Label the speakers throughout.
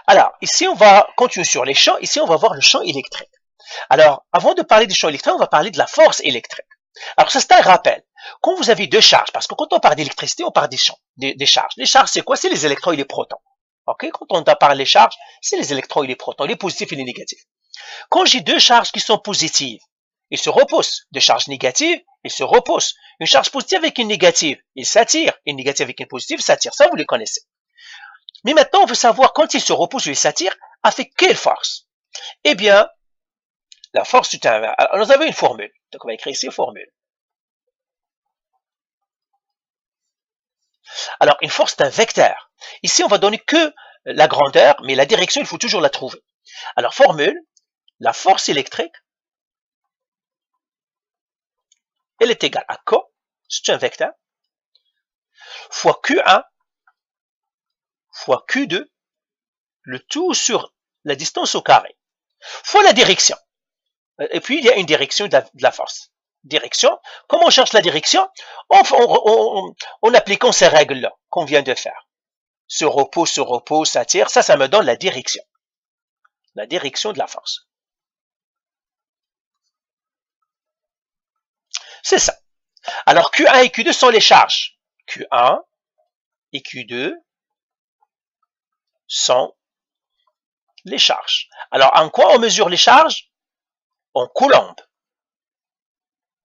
Speaker 1: Alors, ici, on va continuer sur les champs. Ici, on va voir le champ électrique. Alors, avant de parler du champ électrique, on va parler de la force électrique. Alors, ça, c'est un rappel. Quand vous avez deux charges, parce que quand on parle d'électricité, on parle des champs, des charges. Les charges, c'est quoi? C'est les électrons et les protons. OK? Quand on parle des charges, c'est les électrons et les protons, les positifs et les négatifs. Quand j'ai deux charges qui sont positives, ils se repoussent. Deux charges négatives, ils se repoussent. Une charge positive avec une négative, ils s'attirent. Une négative avec une positive, s'attirent. Ça, vous les connaissez. Mais maintenant, on veut savoir quand ils se repoussent ou ils s'attirent, avec quelle force? Eh bien, la force, c'est un... Alors, nous avons une formule. Donc, on va écrire ici une formule. Alors, une force, c'est un vecteur. Ici, on va donner que la grandeur, mais la direction, il faut toujours la trouver. Alors, formule, la force électrique, elle est égale à K, c'est un vecteur, fois Q1, fois Q2, le tout sur la distance au carré, fois la direction. Et puis, il y a une direction de la force. Direction. Comment on cherche la direction? En appliquant ces règles-là qu'on vient de faire. Se repose, s'attire. Ça me donne la direction. La direction de la force. C'est ça. Alors, Q1 et Q2 sont les charges. Q1 et Q2 sont les charges. Alors, en quoi on mesure les charges? En coulombes.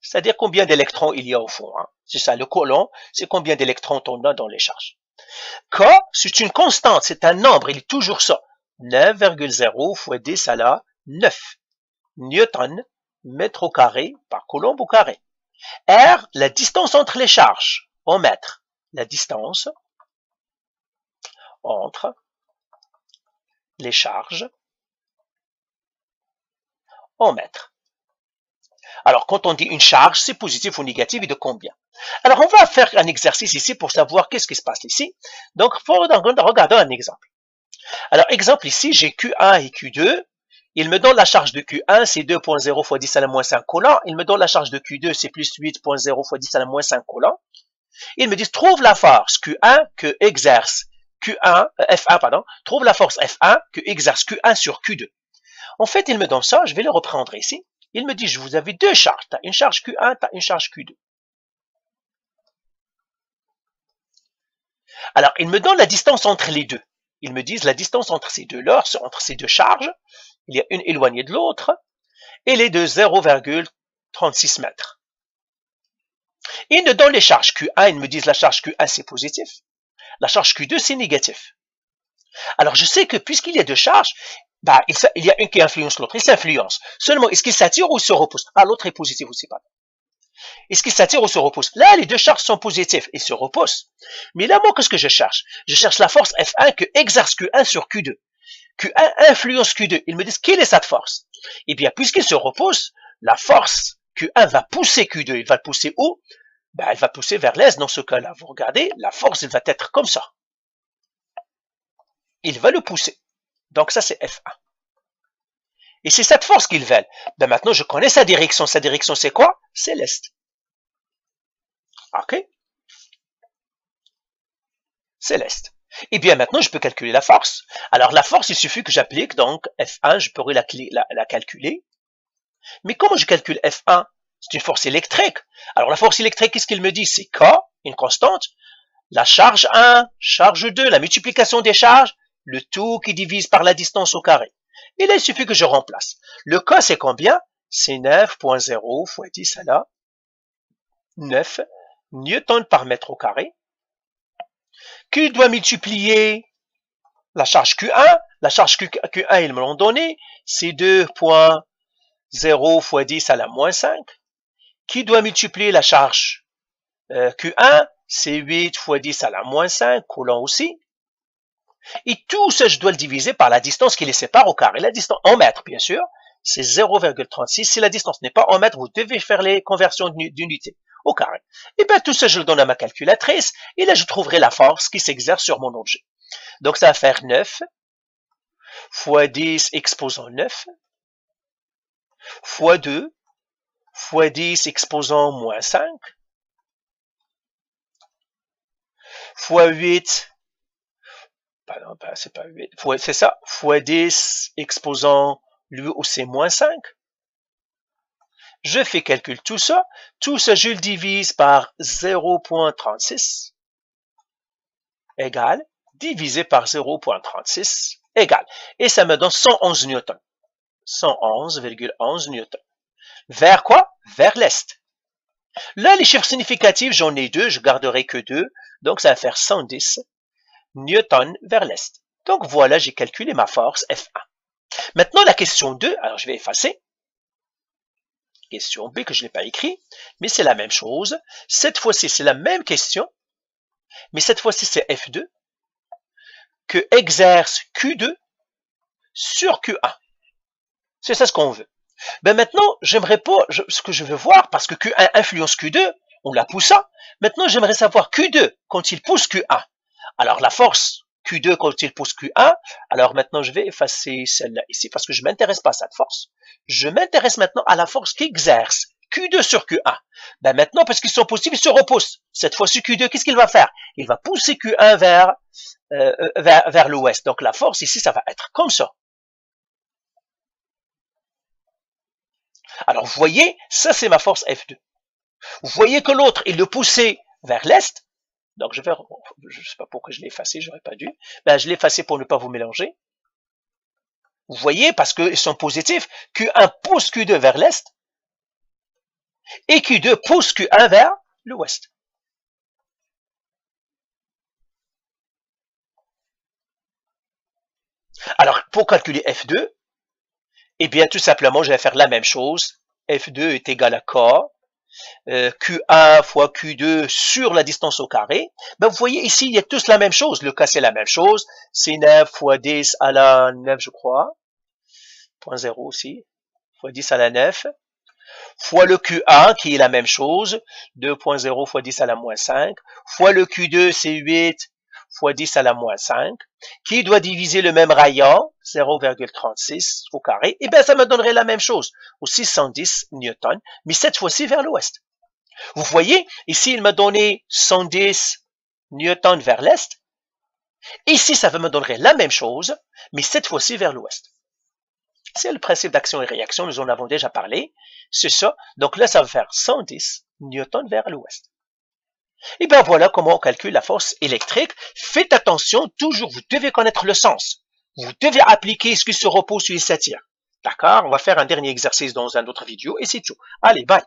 Speaker 1: C'est-à-dire combien d'électrons il y a au fond. Hein. C'est ça, le coulomb, c'est combien d'électrons on a dans les charges. K, c'est une constante, c'est un nombre, il est toujours ça. 9,0 fois 10 à la 9 newton mètre au carré par coulomb au carré. R, la distance entre les charges, en mètres. La distance entre les charges en mètres. Alors, quand on dit une charge, c'est positif ou négatif et de combien? Alors, on va faire un exercice ici pour savoir qu'est-ce qui se passe ici. Donc, regardons un exemple. Alors, exemple ici, j'ai Q1 et Q2. Il me donne la charge de Q1, c'est 2,0 fois 10 à la moins 5 coulombs. Il me donne la charge de Q2, c'est plus 8,0 fois 10 à la moins 5 coulombs. Ils me disent, trouve la force Q1 que exerce F1, pardon, trouve la force F1 que exerce Q1 sur Q2. En fait, il me donne ça, je vais le reprendre ici. Il me dit, vous avez deux charges. Tu as une charge Q1, tu as une charge Q2. Alors, il me donne la distance entre les deux. Ils me disent la distance entre ces deux-là, entre ces deux charges, il y a une éloignée de l'autre, elle est de 0,36 mètres. Ils me donnent les charges Q1, ils me disent la charge Q1 c'est positif, la charge Q2 c'est négatif. Alors, je sais que puisqu'il y a deux charges, il y a une qui influence l'autre, il s'influence. Seulement, est-ce qu'il s'attire ou il se repousse? Ah, l'autre est positif aussi, pas. Est-ce qu'il s'attire ou se repousse? Là, les deux charges sont positives et se repoussent. Mais là, moi, qu'est-ce que je cherche? Je cherche la force F1 que exerce Q1 sur Q2. Q1 influence Q2. Ils me disent, quelle est cette force? Eh bien, puisqu'il se repousse, la force Q1 va pousser Q2. Il va le pousser où? Elle va pousser vers l'est. Dans ce cas-là, vous regardez, la force, elle va être comme ça. Il va le pousser. Donc, ça, c'est F1. Et c'est cette force qu'ils veulent. Maintenant, je connais sa direction. Sa direction, c'est quoi? C'est l'est. OK? C'est l'est. Et bien maintenant, je peux calculer la force. Alors la force, il suffit que j'applique donc F1, je pourrais la calculer. Mais comment je calcule F1? C'est une force électrique. Alors la force électrique, qu'est-ce qu'il me dit? C'est K, une constante. La charge 1, charge 2, la multiplication des charges, le tout qui divise par la distance au carré. Et là, il suffit que je remplace. Le K, c'est combien? C'est 9,0 fois 10 à la 9 newton par mètre au carré. Qui doit multiplier la charge Q1? La charge Q1, ils me l'ont donné, c'est 2,0 fois 10 à la moins 5. Qui doit multiplier la charge Q1? C'est 8 fois 10 à la moins 5, coulomb aussi. Et tout ça, je dois le diviser par la distance qui les sépare au carré. La distance en mètres, bien sûr, c'est 0,36. Si la distance n'est pas en mètres, vous devez faire les conversions d'unités au carré. Et bien, tout ça, je le donne à ma calculatrice. Et là, je trouverai la force qui s'exerce sur mon objet. Donc, ça va faire 9 fois 10 exposant 9 fois 2 fois 10 exposant moins 5 fois 8 c'est pas 8. C'est ça, fois 10 exposant lui au C-5. Je fais calcul tout ça, je le divise par 0.36 égale, divisé par 0.36 égale. Et ça me donne 111 newtons. 111,11 newtons. Vers quoi? Vers l'est. Là, les chiffres significatifs, j'en ai deux, je garderai que deux. Donc, ça va faire 110 newtons vers l'est. Donc, voilà, j'ai calculé ma force F1. Maintenant, la question 2, alors je vais effacer. Question B que je n'ai pas écrit, mais c'est la même chose. Cette fois-ci, c'est la même question, mais cette fois-ci, c'est F2 que exerce Q2 sur Q1. C'est ça ce qu'on veut. Ben maintenant, j'aimerais pas, ce que je veux voir, parce que Q1 influence Q2, on l'a poussé. Maintenant, j'aimerais savoir Q2 quand il pousse Q1. Alors, la force Q2 quand il pousse Q1, alors maintenant, je vais effacer celle-là ici, parce que je ne m'intéresse pas à cette force. Je m'intéresse maintenant à la force qui exerce Q2 sur Q1. Ben maintenant, parce qu'ils sont possibles, ils se repoussent. Cette fois-ci, Q2, qu'est-ce qu'il va faire? Il va pousser Q1 vers l'ouest. Donc, la force ici, ça va être comme ça. Alors, vous voyez, ça, c'est ma force F2. Vous voyez que l'autre, il le poussait vers l'est. Donc, je ne sais pas pourquoi je l'ai effacé, j'aurais pas dû. Ben, je l'ai effacé pour ne pas vous mélanger. Vous voyez, parce qu'ils sont positifs, Q1 pousse Q2 vers l'est et Q2 pousse Q1 vers l'ouest. Alors, pour calculer F2, eh bien, tout simplement, je vais faire la même chose. F2 est égal à K, Q1 fois Q2 sur la distance au carré. Ben, vous voyez ici, il y a tous la même chose. Le K, c'est la même chose. C'est 9 fois 10 à la 9, je crois. 0.0 aussi. Fois 10 à la 9. Fois le Q1, qui est la même chose. 2.0 fois 10 à la moins 5. Fois le Q2, c'est 8 fois 10 à la moins 5, qui doit diviser le même rayon, 0,36 au carré, et bien ça me donnerait la même chose, aussi 110 newtons, mais cette fois-ci vers l'ouest. Vous voyez, ici il m'a donné 110 newtons vers l'est, ici ça me donnerait la même chose, mais cette fois-ci vers l'ouest. C'est le principe d'action et réaction, nous en avons déjà parlé, c'est ça, donc là ça va faire 110 newtons vers l'ouest. Et bien voilà comment on calcule la force électrique. Faites attention, toujours, vous devez connaître le sens. Vous devez appliquer ce qui se repose sur les s'attire. D'accord? On va faire un dernier exercice dans une autre vidéo et c'est tout. Allez, bye!